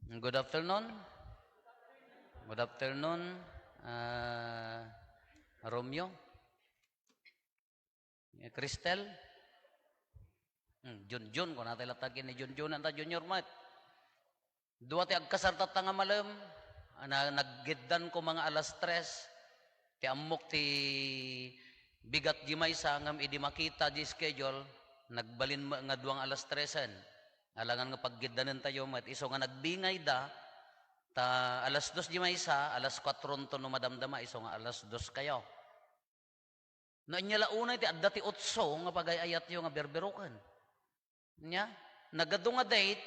Good afternoon. Good afternoon, Romeo, Cristel, Junjun, kung natin latagin ni Junjun, anta junior mat. Dua ti agkasartat nga malam, na naggiddan ko mga alas 3, ti amok ti bigat gimay sa ngam idi makita di schedule, nagbalin nga duang alas 3, alangan nga paggiddanan tayo mat, iso nga nagbingay da, ta alas 2 di may isa, alas 4 to no madamdama, iso nga alas 2 kayo. No inya launay ti adda ti utso nga pagayayat yo nga berberukan. Nya, nagado nga date,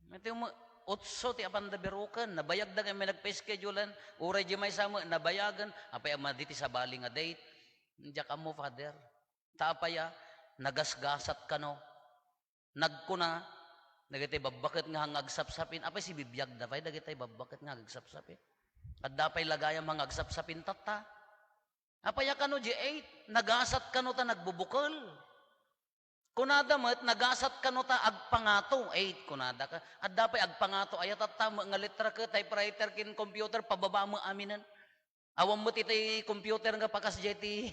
ito yung utso ti apan da berukan, nabayag da kami nagpa-schedulean, uray di may sama, nabayagan, apay ama diti sa bali nga date, diya ka mo, father. Tapaya, nagasgasat ka no, nagkuna, nagitay babakit nga hangagsapsapin, apay si bibiyag da, pay nagitay babakit nga hangagsapsapin. At dapay lagayang hangagsapsapin tata. Apaya ka no, G8, nagasat ka no ta nagbubukol. Kunada met, nagasat ka no ta agpangato, 8, kunada ka. At dapay agpangato, ayat at tama nga litra ka, typewriter kin computer, pababa mo aminan. Awam mo titay computer nga pakas jeti,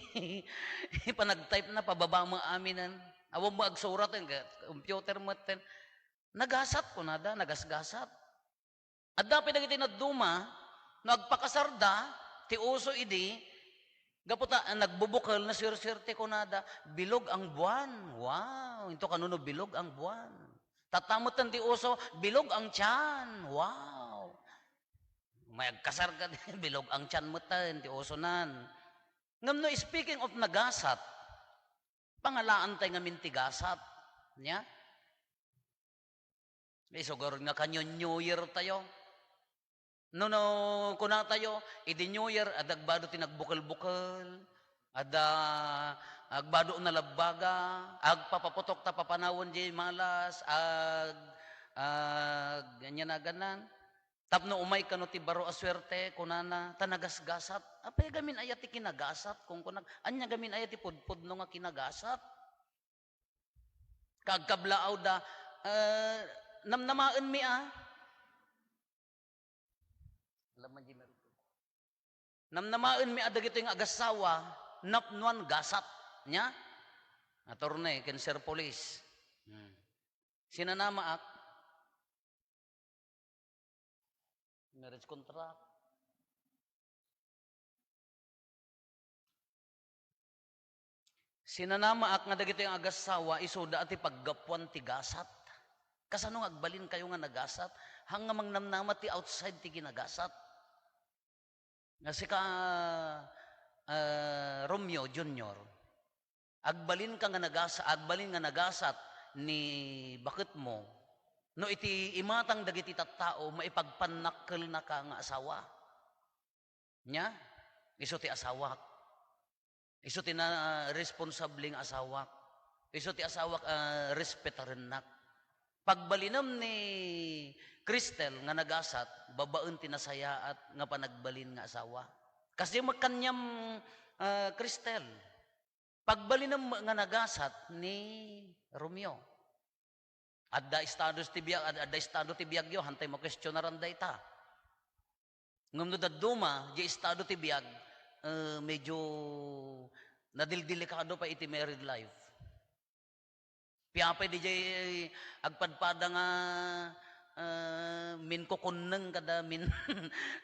panag-type na, pababa mo aminan. Awam mo agsurat, computer mo ten. Nagasat kunada, nagasgasat. At dapay nagiti naduma, nagpakasarda, ti uso idi, gaputa, nagbubukal na sir-sirte ko nada, bilog ang buwan. Wow, ito kanuno bilog ang buwan. Tatamot ang di uso, bilog ang tiyan. Wow. May agkasar ka din, bilog ang tiyan mo tan, di uso nan. Ngam no, speaking of nagasat, pangalaan tayo nga mintigasat. Nya? May sugar nga kanyo New Year tayo. No, kuna tayo, idi New Year, adagbado tinagbukal-bukal, ada agbado na labbaga, agpapaputok ta papanawon di malas, ganyan na ganan. Tapno umay kano ti baro aswerte, kunana, tanagasgasat. Apay gamin ayat ti kinagasat, kung kunag, anya gamin ayat ti pudpud no nga kinagasat. Kagkablaaw da, namnamaan mi namnamaan mi adagito yung agasawa, napnuan gasat nya. Atorne, cancer police. Sinanamaak, marriage contract. Sinanamaak nga dagito yung agasawa, isuda ati paggapuan ti gasat. Kasano agbalin kayo nga nagasat, hanggang mangnamnamat ti outside ti ginagasat. Nga si ka Romeo Junior, agbalin ka nga nagasat ni bakit mo, no iti imatang dagiti tattao, maipagpanakkel na ka nga asawa. Nya, iso ti asawak. Iso ti na responsabling asawak. Iso ti asawak respetarin nak. Pagbalinam ni Cristel nga nagasat, babaen tinasayaat nga panagbalin nga asawa. Kasi magkanyam Cristel, pagbalinam nga nagasat ni Romeo. Adda estado ti biyag yo, hantay mo questionaran da ita. Ngam no daduma, di estado ti biyag, medyo nadildelikado pa iti married life. Piyapay di jay agpadpada nga min kukuneng kada min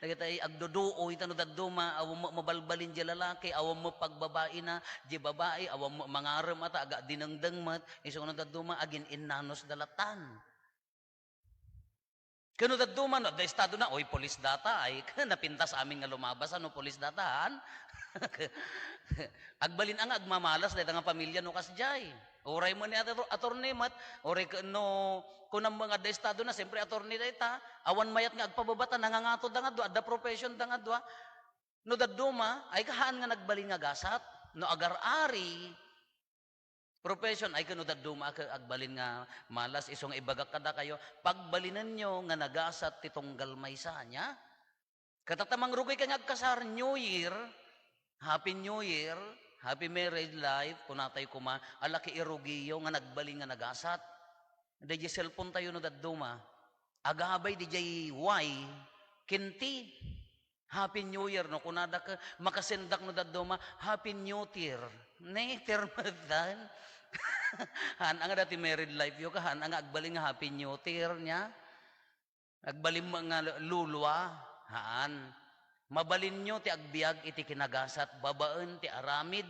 nagitay agduduo itano daduma awam mo mabalbalin di lalaki awam mo pagbabae na di babae awam mo mangarem ata aga dinengdeng mat iso no daduma agin inanos dalatan kano daduma no da estado na oy police data ay napintas amin nga lumabas ano police datahan agbalin ang agmamalas dahil nga pamilya no kasjay. Oray mo ni attorney mat, oray no kunang mga da estado na, siyempre attorney da ita, awan mayat nga agpababata, nangangato da nga doa, da profession da nga doa, no daduma, ay kahaan nga nagbalin nga gasat, no agar-ari, profession, ay kano daduma, agbalin nga malas, isong ibagak kada kayo, pagbalinan nyo nga nagasat titong galmaysa niya, katatamang rugay ka nga agkasar, New Year, Happy New Year, Happy married life, kunatay kuma, alaki irugiyo nga nagbaling nga nagasat. Dahil cellphone tayo no daduma. Agabay di jay Y, kinti. Happy New Year, no? Kunada ka, makasendak no dadoma, Happy New Year. Nater madan. Han ang dati married life yo ka, han ang agbaling nga Happy New Year niya. Agbaling mga lulwa, haan. Mabalin nyo ti agbiag iti kinagasat, babaan ti aramid,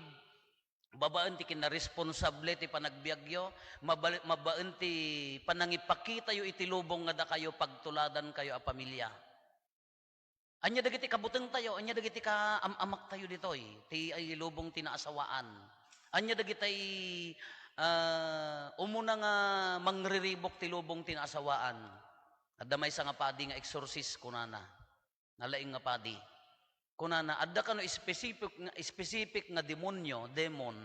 babaan ti kinaresponsable ti panagbiagyo, mabaan ti panangipakita yo iti lubong nga da kayo pagtuladan kayo a pamilya. Anya dagiti kabuteng tayo, anya dagiti ka amak tayo ditoy, ti ay lubong tinaasawaan. Anya dagiti umuna nga mangriribok ti lubong tinaasawaan. Adda may nga padi nga exorcist kunana. Nalaing nga padi. Kunana adda kano specific nga demonyo, demon,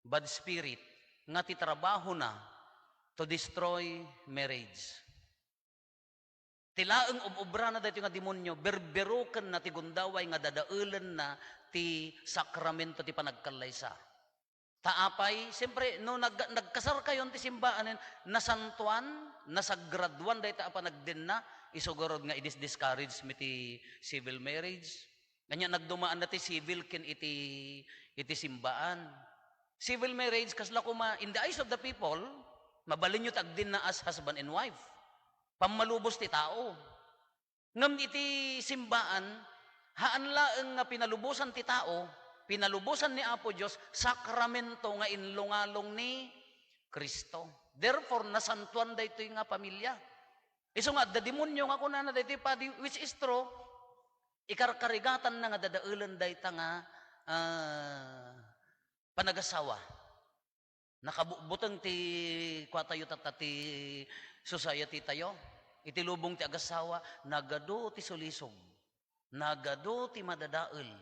bad spirit nga ti trabaho na to destroy marriage. Tilaeng obra na dito nga demonyo, berberoken na ti gundaway nga dadaulan na ti sakramento ti panagkalaysa. Taapay, siyempre, no nagkasar kayon ti simbaan, nasantuan, nasagraduan, dahil ta pa nagdin na, isugurod nga i-discourage mi ti civil marriage. Kanya nagdumaan na ti civil kin iti simbaan. Civil marriage, kasla kuma, in the eyes of the people, mabalin nyo tagdin na as husband and wife. Pamalubos ti tao. Ngam iti simbaan, haan laeng nga pinalubusan ti tao, pinalubusan ni Apo Diyos, sakramento nga inlungalong ni Kristo. Therefore, nasantuan da ito nga pamilya. Iso nga, da demonyo nga kunana da ito padi, which is true, ikarkarigatan na nga dadaulan da ito nga panagasawa. Nakabutang ti kwa tayo ti society tayo. Iti lubong ti agasawa, nagado ti sulisog, nagado ti madadael,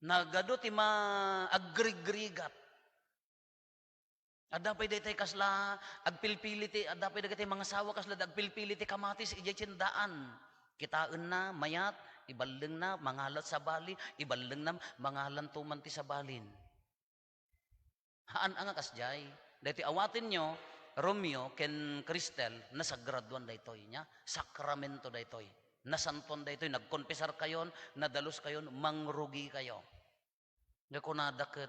nagado ti maagrigrigat. Adapay day tay kasla agpilpili ti adapay day tay mga sawa kasla agpilpili ti kamatis ijay tindaan. Kitaan na mayat, ibaleng na mangalat sa bali, ibaleng na mangalan tuman ti sa balin. Haan ang kasjay. Dati awatin nyo, Romeo ken Cristel, nasagraduan daytoy niya, sakramento daytoy. Nasanton daytoy, nagkonpesar kayon, nadalos kayon, mangrugi kayo. Nakunadaket.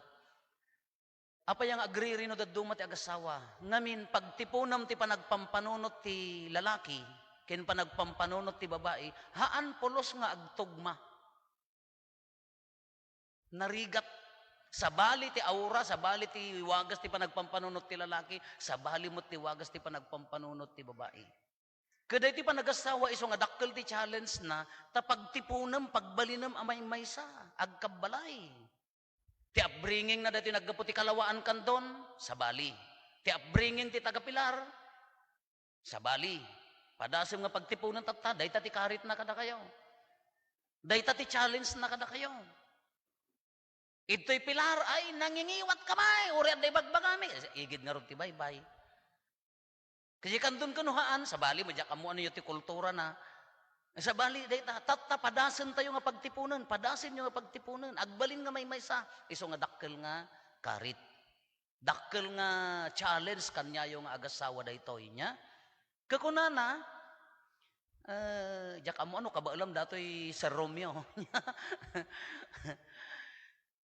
Apa yang agree rin o daduma ti agasawa? Ngamin, pagtipunam ti panagpampanunot ti lalaki, ken panagpampanunot ti babae, haan pulos nga agtugma. Narigat. Sa bali ti aura, sa bali ti wagas ti panagpampanunot ti lalaki, sa bali mo ti wagas ti panagpampanunot ti babae. Kada ti panagasawa iso nga dakkel ti challenge na tapagtipunam pagbalinam amay maysa agkabalay. Ti upbringing na dati naggapo ti kalawaan kandon sa bali. Ti upbringing ti tagapilar sa bali. Padasim nga pagtipunan tatta, dayta ti karit na kada kayo. Dayta ti challenge na kada kayo. Ito'y pilar ay nangingiwat kamay, uriad day bagbagami. Igid nga ron ti baybay. Kasi kandun kanuhaan, sa bali mo, diya kamo ano yung ti kultura na. Sa bali, day tatta, padasin tayo nga pagtipunan, padasin nyo nga pagtipunan, agbalin nga may maysa. Iso nga dakkel nga karit. Dakkel nga challenge kanya yung agasawa day toy niya. Kakunana, diya kamo ano, kabaalam dato'y sa Romeo.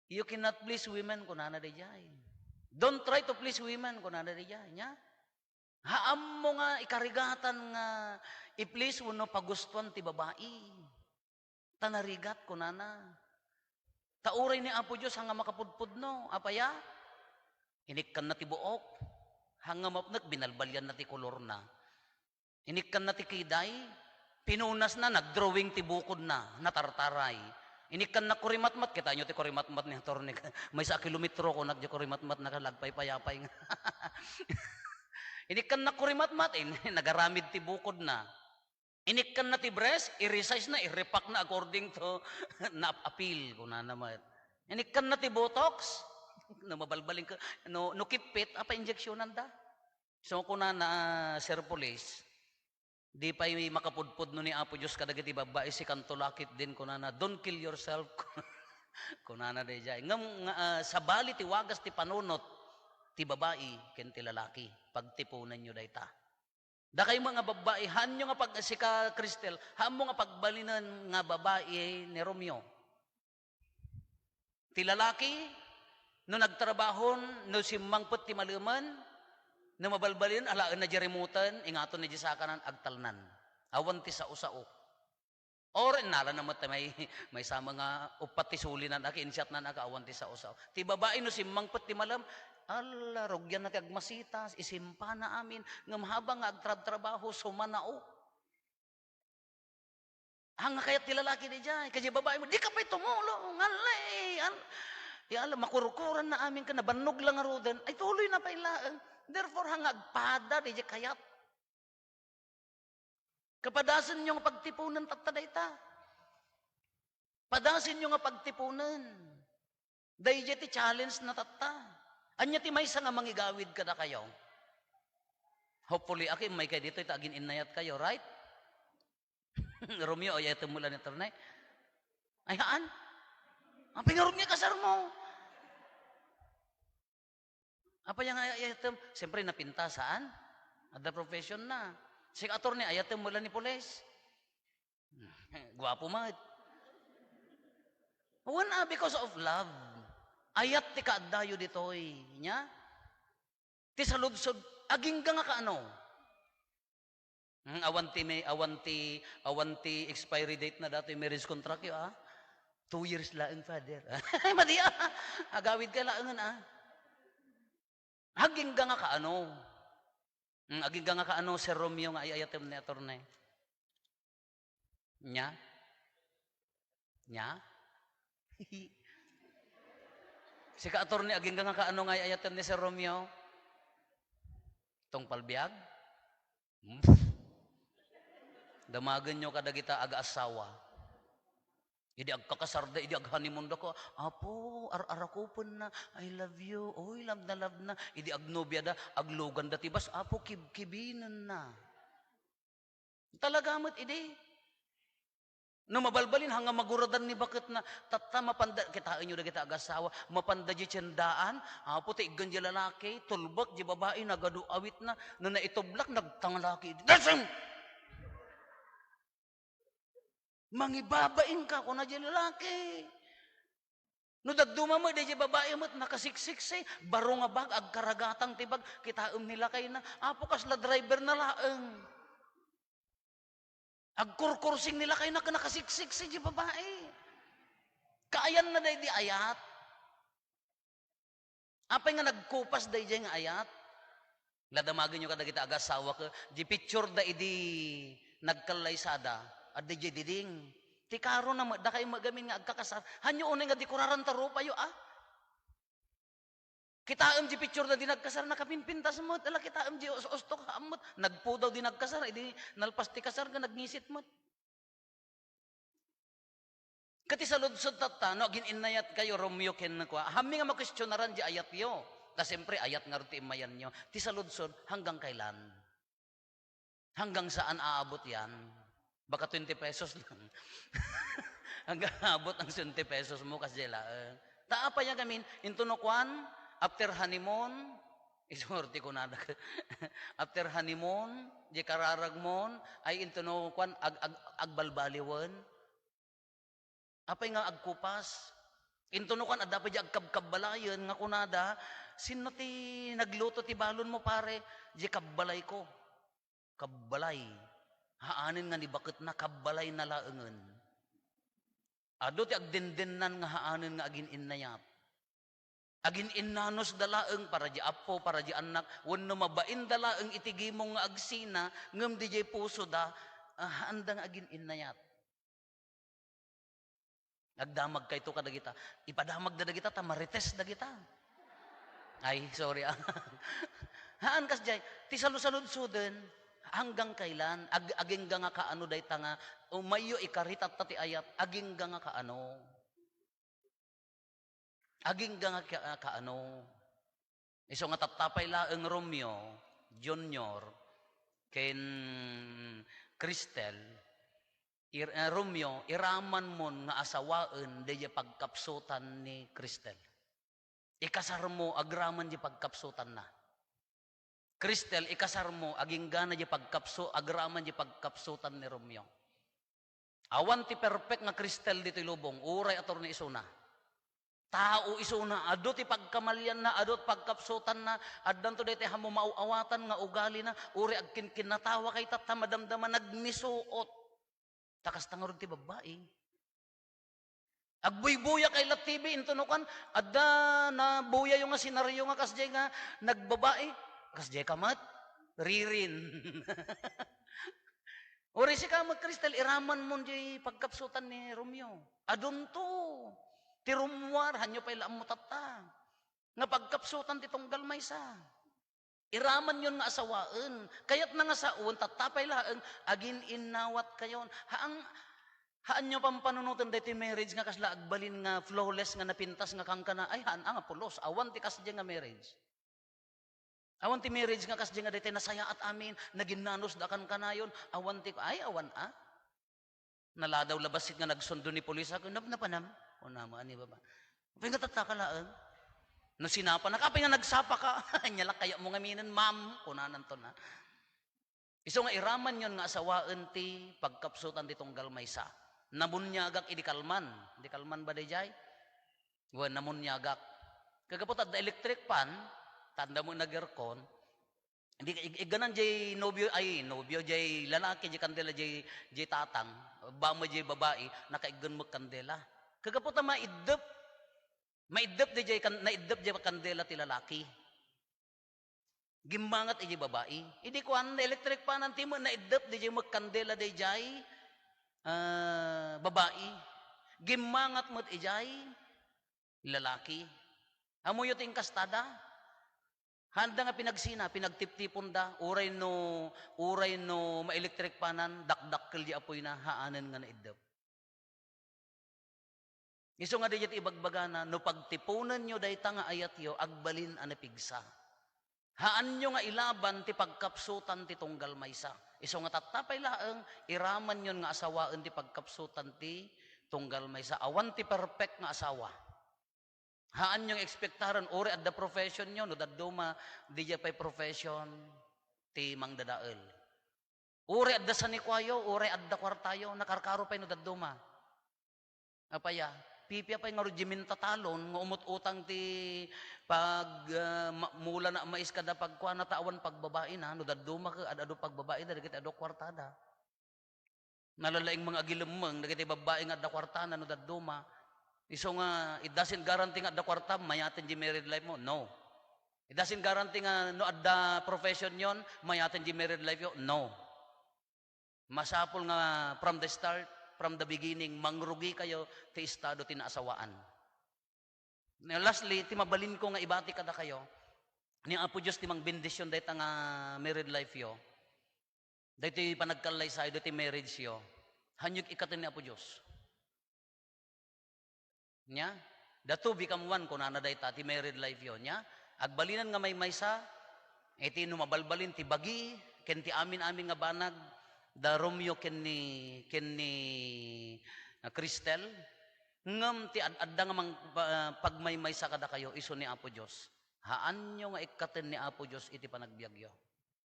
You cannot please women kunana de jay. Don't try to please women kunana de jay. Nya? Haam mo nga ikarigatan nga i-please mo no pagustuhan ti babae. Tanarigat kunana. Tauray ni Apo Diyos hanga makapudpud no. Apaya? Inikkan na ti buok. Hanga mapnak binalbalyan na ti kolor na. Inikkan na ti kiday. Pinunas na, nagdrawing ti bukod na. Natartaray. Inikan na kurimatmat, kita nyo ti kurimatmat ni Torne. May sa kilometro ko nagdi kurimatmat nakalagpay payapay nga. Inikan na kurimatmat, nagaramid ti bukod na. Inikan na ti breast, i-resize na, i-repack na according to na appeal ko na naman. Inikan na ti botox, no mabalbaling ka, no kipit, apa injeksyonan da. So ko na Sir Police, di pa yung makapudpud no ni Apo Diyos kadagiti babae si kantulakit din kunana, don't kill yourself. Kunana de jay. Sa bali ti wagas ti panunot ti babae ken ti lalaki. Pagtipunan nyo dayta. Da kay mga babae, hanyo nga pag si ka Cristel, hamo nga pagbalinan nga babae ni Romeo. Ti lalaki, no nagtrabahon, no simmangpot ti maluman, no mabalbalin, alaan na jarimutan, ingaton na jisakanan, agtalnan. Awan ti sao-sao. Or nala naman may sama nga upat ti sulinan aki insyat na nakawan ti sao-sao. Ti babae no simmangpot ti malam, ala rogyan na ti agmasitas, isimpa na amin, ngam habang nga agtrabaho sumanao. Hanga kayat ti lalaki di jay, kasi babae mo, di ka pa'y tumulong, alay, alam, makurukuran na amin ka, nabanog lang arudan, ay tuloy na pailaan. Therefore, hanga agpada, di jay kayat. Kapadasan nyo nga pagtipunan tataday ta. Padasin nyo nga pagtipunan. Dahil ti challenge na tata. Anya ti may nga mangigawid ka na kayo. Hopefully, akin may kayo dito, itagin inayat kayo, right? Romeo, ay ito mula nito na. Ay haan? Ang pingarong niya kasar mo. Apa yung ayatem? Siyempre napinta saan? Ada profession na. Si attorney, ayatem mula ni polis. Gwapo mat. One because of love. Ayat ti kaadayo ditoy. Nya? Ti saludsod, aging ka nga kaano? Awanti expiry date na dato yung marriage contract yun, 2 years lang, father. Ay, madi agawid ka lang, Aging ka nga kaano? Aging ka nga kaano, Sir Romeo nga ayayatim ni attorney. Nya? Si ka-attorney, aging ka nga kaano nga ayayatim ni Sir Romeo? Tong palbiag? Damagan nyo kadagita aga-asawa. Idi agkakasarda, idi aghanimon da ko. Apo, arakupon na. I love you. Oy, love na. Idi agnobya da, aglogan da tibas. Apo, kibkibinan na. Talagamot, idi. No mabalbalin, hanga maguradan ni bakit na tata mapanda, kitain nyo da kita agasawa, mapanda di tiyandaan, apo, taigan di lalaki, tulbak di babae, nagadu awit na, no naitoblak, nagtangalaki. Dasam! Mangibabain ka kung na di lalaki. No dagduma mo, di babae mo, nakasiksiksi, baro nga bag, agkaragatang tibag, kitaom nila kayo na, apo kasla driver na laeng. Agkurkursing nila kayo na nakasiksiksi di babae. Kaayan na di ayat. Apay nga nagkupas di nga ayat. Ladamagin nyo kada kita agasawa ka, di picture da idi nagkalaysada. At di diding. Ti karo na da kayo magamin nga agkakasar. Hanyo unay nga di kuraran taro payo Kitaam di picture na di nagkasar nakapimpintas mo. Ala kitaam di ustok hamot. Nagpo daw di nagkasar. Idi nalpas ti kasar ka nagngisit mo. Kati sa ludsod tata, no, gininayat kayo, Romeo ken na kwa. Hami nga makwestiyonaran di ayat yo. Da siyempre ayat nga rin ti imayan nyo. Ti sa ludsod, hanggang kailan? Hanggang saan aabot yan? Baka 20 pesos lang. Hanggang abot ang 20 pesos mo kasi laeng. Taapa niya kami, intunokwan, after honeymoon, isorti ko na after honeymoon, di kararagmon, ay intunokwan, agbalbaliwan. Apay nga agkupas. Intunokwan, dapat di agkabkabalayan, nga kunada, sino ti nagluto ti balon mo pare, di kabbalay ko. Kabbalay. Haanin nga ni bakit na kabalay na laengen. Ado ti agdindenan nga haanin nga agin innayat. Agin innanos dalaeng para di apo, para di anak, wenno mabain dalaeng itigimong nga agsina, ngem di jay puso da, handang agin innayat. Agdamag kay to kadagita. Ipadamag dadagita ta marites dagita. Ay, sorry. Haan kas jay, ti salusalud-suden, hanggang kailan aging nga kaano day tanga umayo ikaritat tati ayat aging nga kaano aging nga kaano iso nga tatapay laeng Romeo Junior ken Cristel Romeo iraman mon nga asawaen day pagkapsutan ni Cristel ikasar mo agraman di pagkapsutan na Cristel, ikasar mo, aging gana di pagkapso, agraman di pagkapsutan ni Romeo. Awan ti perfect nga Cristel dito ilubong, uray ator ni isuna. Tao isuna, ado ti pagkamalyan na, ado pagkapsutan na, addan to dito hamo mauawatan nga ugali na, uray agkin kinatawa kay tata madamdaman nagnisuot. Takas tangarod ti babae. Agbuy-buya kay la TV intunukan, adda na buya yung nga senaryo nga kasjay nga nagbabae. Kasjay kamat, ririn. Uri si kamat Cristel, iraman mo di pagkapsutan ni Romeo. Adun to. Ti rumwar, hanyo pa ilaan mo tata. Nga pagkapsutan ti tunggal maysa. Iraman yun nga asawaan. Kayat na nga saon, tatapay laang, agin inawat kayon. Haan nyo pang panunutan dito marriage nga kasla agbalin nga flawless nga napintas nga kang kana. Ay haan nga pulos, awan ti kasdya nga marriage. Awan ti marriage nga kasdya nga dito nasaya at amin, naginanos da kan kanayon, awan ti, ay awan Naladaw labasit nga nagsundo ni pulis ako, napanam. O naman, ni baba. Kapag nga tatakalaan. No sinapa na, kapag nga nagsapa ka, nyala kaya mo nga minin, ma'am, kunanan to na. Iso nga iraman yon nga asawaan ti pagkapsutan ti tunggal maysa. Namunyagak idikalman. Idikalman ba day jay? Wan namunyagak. Kagapot at electric pan, tanda mo nag-aircon, iganan jay nobyo, jay lalaki, jay kandela, jay tatang, ba mo jay babae, nakaigan mo kandela. Kagapot na maidap di jay, naidap jay kandela ti lalaki. Gimbangat jay babae. Idi ko na electric pan, nanti mo naidap di jay magkandela di jay babae. Gimbangat mo di jay lalaki. Amoy yung kastada. Handa nga pinagsina, pinagtip-tipon da, uray no ma-electric panan, dakdakkel di apoy na, haanan nga naidap. Iso nga dijat ibagbagana, no pagtipunan nyo dayta nga ayat yo, agbalin anapigsa. Haan nyo nga ilaban ti pagkapsutan ti tunggal maysa. Iso nga tatapay laang, iraman nyo nga asawaan ti pagkapsutan ti tunggal maysa. Awan ti perfect nga asawa. Haan yung ekspektaran, uri at the profession nyo, no daduma, di pa'y profession, ti mang dadael. Uri at the sanikwayo, uri at the kwartayo, nakarkaro pa'y no daduma. Apaya, pipia pa'y nga rujimin tatalon, nga umut-utang ti mula na mais kada pagkuha na tawan pagbabae na, no daduma ka, adado pagbabae na, dagiti ado kwartada. Nalalaing mga agilamang, dagiti babae nga adda kwartana, no daduma. Iso nga, it doesn't guarantee nga adda kwarta, mayatin di married life mo. No. It doesn't guarantee nga no adda profession yon, mayatin di married life yo. No. Masapol nga from the start, from the beginning, mangrugi kayo ti estado tinaasawaan. Now, lastly, ti mabalin ko nga ibati kada kayo, ni Apo Diyos ti mang bendisyon dahita nga married life yo. Dahito panagkalay sa dahito marriage yo. Hanyog ikatin ni Apo Diyos. Nya, the two become one kung nana dayta ti married life yon nya. Agbalinan nga may maysa, iti no mabalbalin ti bagi, ken ti amin-amin nga banag, da Romeo ken ni Cristel, ngem ti adda nga mang pagmaymaysa kada kayo iso ni Apo Dios. Haan nyo nga ikaten ni Apo Dios iti panagbiagyo.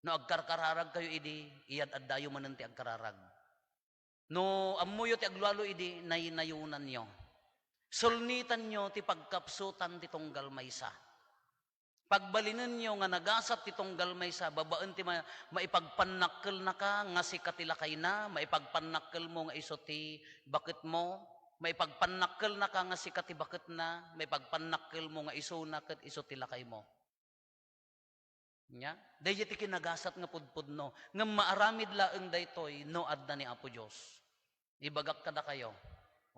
No agkarkararag kayo idi, iyad addayo manen ti agkararag. No ammuyo ti aglalo idi nayinayunan nyo. Sulnitan nyo ti pagkapsutan ti tunggal maysa. Pagbalinan nyo nga nagasat ti tunggal maysa, babaan ti maipagpanakkel na ka, nga si katilakay na, maipagpanakkel mo nga iso ti bakit mo, maipagpanakkel na ka nga si kati bakit na, maipagpanakkel mo nga iso na kat iso tilakay mo. Nya? Dahil ti kinagasat nga pudpud no, nga maaramid laeng daytoy no adda ni Apo Diyos. Ibagak kada kayo.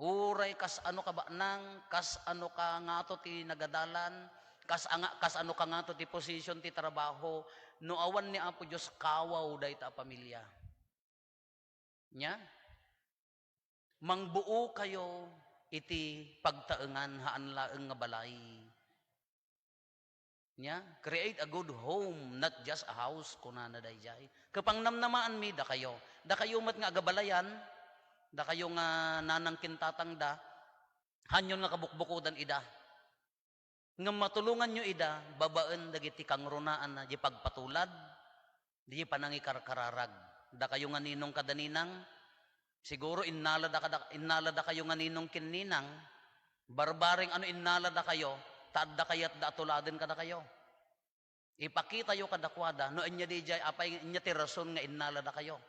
Uray kas ano ka ba nang, kas ano ka nga to ti nagadalan, kas ano ka nga to ti position ti trabaho, no awan ni Apo Diyos kawaw dayta pamilya. Nya? Mangbuo kayo iti pagtaengan haan laeng nga balay. Nya? Create a good home, not just a house kunana dayjay. Kapang namnamaan mi da kayo mat nga agabalayan, da kayo nga nanang kintatang da, hanyon nga kabukbukudan ida. Nga matulungan nyo ida, babaan dagiti kangrunaan na di pagpatulad, di panangikarkararag. Da kayo nga ninong kadaninang, siguro innalada kayo nga ninong kinninang, barbaring ano innalada kayo, taadda kayat da atuladen kada kayo. Ipakita yo kadakwada, no inya di jay, apay inya ti rason nga innalada kayo.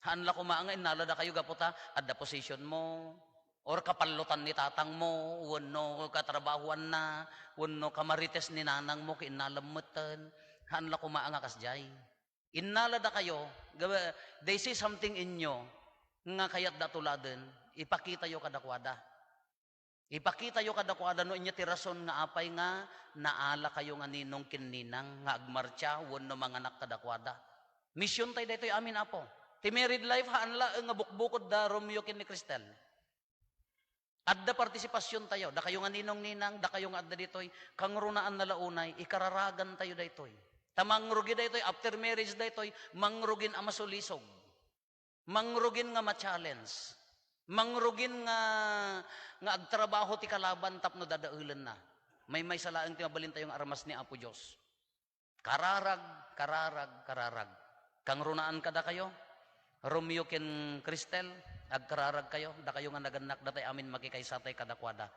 Hanla kumaanga innalada kayo gaputa, adda position mo, or kapalutan ni tatang mo, wano katrabahuan na, wano kamarites ni nanang mo, kinalamutan, hanla kumaanga kasjay. Innalada kayo, they see something in you, nga kayat datuladen, ipakita yo kadakwada. Ipakita yo kadakwada no inya ti rason nga apay nga naala kayo nga ninong kinninang nga agmarcha wenno manganak kadakwada. Mission tay daytoy amin apo. Ti married life haanla nga bukbukod da Romeo ken ni Cristel. Adda partisipasyon tayo, da kayo nga ninong ninang, da kayo nga adda ditoy, kangrunaan na launay, ikararagan tayo daytoy. Tamangrugi daytoy after marriage daytoy, mangrugin a masulisog. Mangrugin nga ma-challenge. Mangrugin nga agtrabaho ti kalaban tapno dadaulan na. May salaang ti mabalin tayong armas ni Apo Dios. Kararag, kararag, kararag. Kangrunaan kada kayo, Romeo ken Cristel, agkararag kayo, da kayo nga naganak datay amin makikaysatay kadakwada.